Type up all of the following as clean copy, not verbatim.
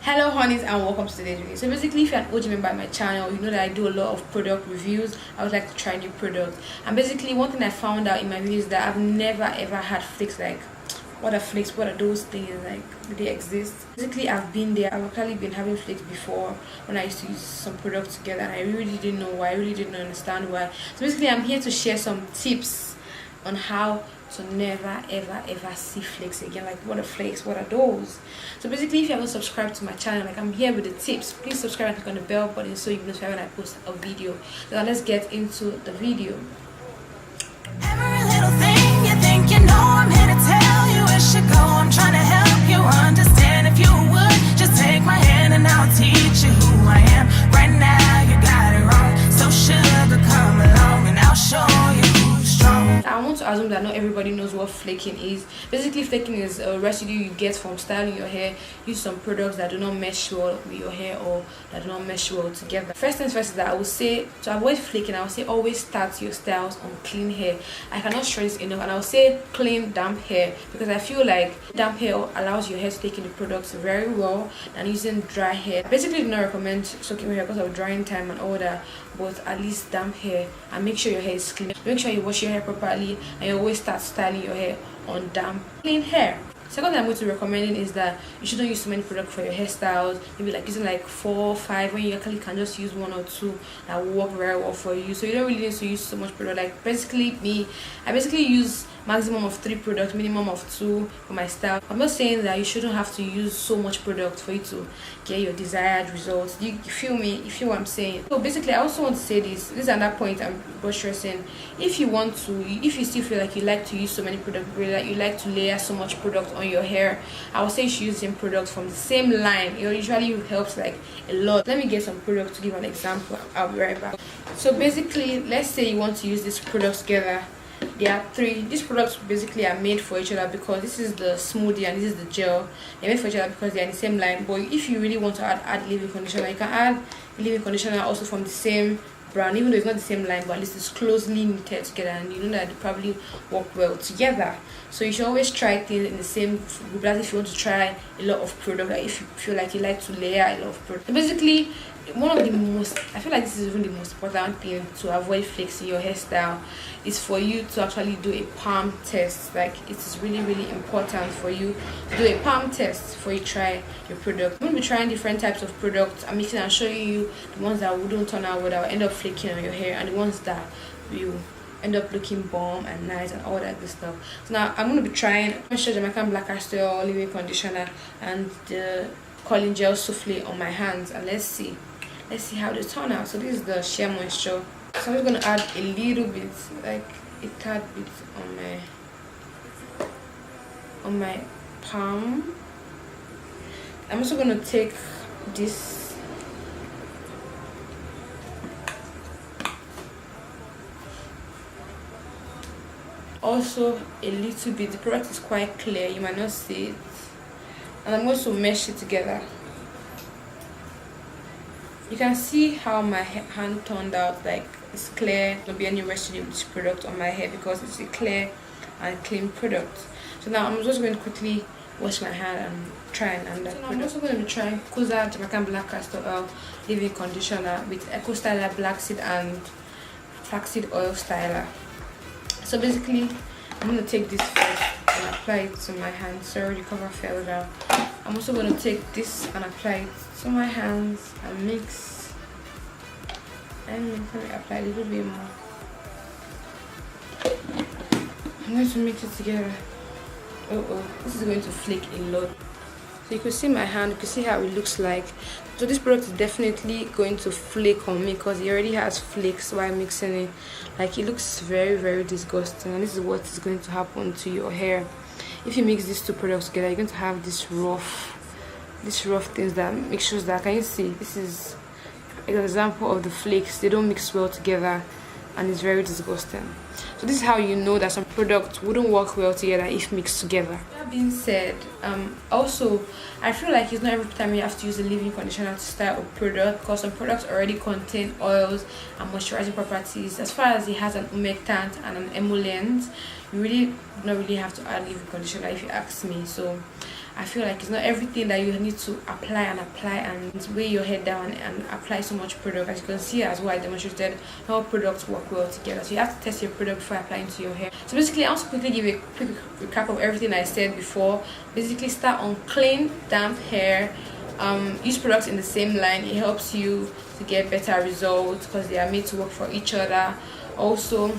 Hello honeys and welcome to today's video. So basically, if you're an OG member of my channel, you know that I do a lot of product reviews. I would like to try new products, and basically one thing I found out in my videos is that I've never ever had flakes. Like, what are flakes? What are those things? Like, do they exist? Basically, I've been there. I've actually been having flakes before when I used to use some products together, and I really didn't know why. I really didn't understand why. So basically, I'm here to share some tips on how to never ever see flakes again. Like, what are flakes? What are those? So basically, if you haven't subscribed to my channel, like, I'm here with the tips. Please subscribe and click on the bell button so you can notify when I post a video. Now let's get into the video. Every little thing you think you know, I'm here to tell you it should go. I'm trying to help you understand. If you would just take my hand and I'll teach you who I am. Right now you got it wrong, so sugar, come along and I'll show you who's strong. I want to assume that not everybody knows what flaking is. Basically, flaking is a residue you get from styling your hair. Use some products that do not mesh well with your hair or that do not mesh well together. First things first is that I would say, to avoid flaking, I would say always start your styles on clean hair. I cannot stress this enough, and I would say clean damp hair, because I feel like damp hair allows your hair to take in the products very well than using dry hair. I basically do not recommend soaking your hair because of drying time and all that, but at least damp hair, and make sure your hair is clean. Make sure you wash your hair properly, and you always start styling your hair on damp clean hair. Second thing I'm going to recommend is that you shouldn't use so many products for your hairstyles. Maybe like using like 4 or 5 when you actually can just use 1 or 2 that will work very well for you. So you don't really need to use so much product. Like, basically me, I basically use maximum of 3 products, minimum of 2 for my style. I'm not saying that you shouldn't have to use so much product for you to get your desired results. You feel me? You feel what I'm saying? So basically, I also want to say this is another point I'm stressing. If you want to, if you still feel like you like to use so many products, you like to layer so much product on your hair, I would say you should use the same products from the same line. It usually helps like a lot. Let me get some products to give an example. I'll be right back. So basically, let's say you want to use these products together. There are 3. These products basically are made for each other, because this is the smoothie and this is the gel. They're made for each other because they're in the same line. But if you really want to add leave-in conditioner, you can add leave-in conditioner also from the same brand, even though it's not the same line, but at least it's closely knitted together, and you know that they probably work well together. So you should always try things in the same group. That's if you want to try a lot of product, like if you feel like you like to layer a lot of product. So basically, one of the most, I feel like this is even the most important thing to avoid flakes in your hairstyle, is for you to actually do a palm test. Like, it is really important for you to do a palm test before you try your product. I'm going to be trying different types of products. I'm mixing and showing you the ones that wouldn't turn out well, that will end up flaking on your hair, and the ones that will end up looking bomb and nice and all that good stuff. So now I'm going to be trying Moisture Jamaican Black Castor Oil leave-in conditioner and the curling gel souffle on my hands, and let's see how they turn out. So this is the sheer moisture. So I'm just going to add a little bit, like a tad bit on my palm. I'm also going to take this also a little bit. The product is quite clear, you might not see it, and I'm going to mesh it together. You can see how my hand turned out. Like, it's clear. There won't be any residue of this product on my hair because it's a clear and clean product. So now I'm just going to quickly wash my hand and try and add that. So now I'm also going to be trying Kuza Jamaican Black Castor Oil leave-in conditioner with Eco Styler Black Seed and Flaxseed Oil Styler. So basically, I'm going to take this first and apply it to my hand. Sorry, the cover fell down. I'm also going to take this and apply it to my hands and mix. And let me apply a little bit more. I'm going to mix it together. This is going to flake a lot. So you can see my hand, you can see how it looks like. So this product is definitely going to flake on me because it already has flakes while mixing it. Like, it looks very disgusting, and this is what is going to happen to your hair. If you mix these 2 products together, you're going to have this rough things that mixtures that, can you see? This is an example of the flakes. They don't mix well together, and it's very disgusting. So this is how you know that some products wouldn't work well together if mixed together. That being said, also I feel like it's not every time you have to use a leave-in conditioner to style a product, because some products already contain oils and moisturizing properties. As far as it has an humectant and an emollient, you really don't really have to add leave-in conditioner, if you ask me. So I feel like it's not everything that you need to apply and weigh your head down and apply so much product. As you can see, as well, I demonstrated how products work well together. So you have to test your product before applying to your hair. So basically, I'll also quickly give you a quick recap of everything I said before. Basically, start on clean, damp hair. Use products in the same line. It helps you to get better results because they are made to work for each other. Also,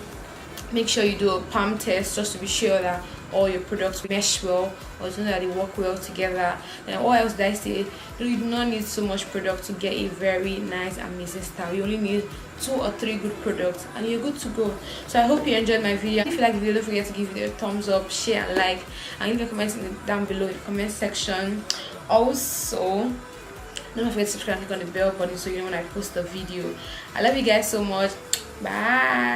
make sure you do a palm test just to be sure that all your products mesh well, or to know that they work well together. And what else did I say? You do not need so much product to get a very nice, amazing style. You only need 2 or 3 good products and you're good to go. So I hope you enjoyed my video. If you like the video, don't forget to give it a thumbs up, share and like, and leave your comments down below in the comment section. Also, don't forget to subscribe and click on the bell button so you know when I post a video. I love you guys so much. Bye.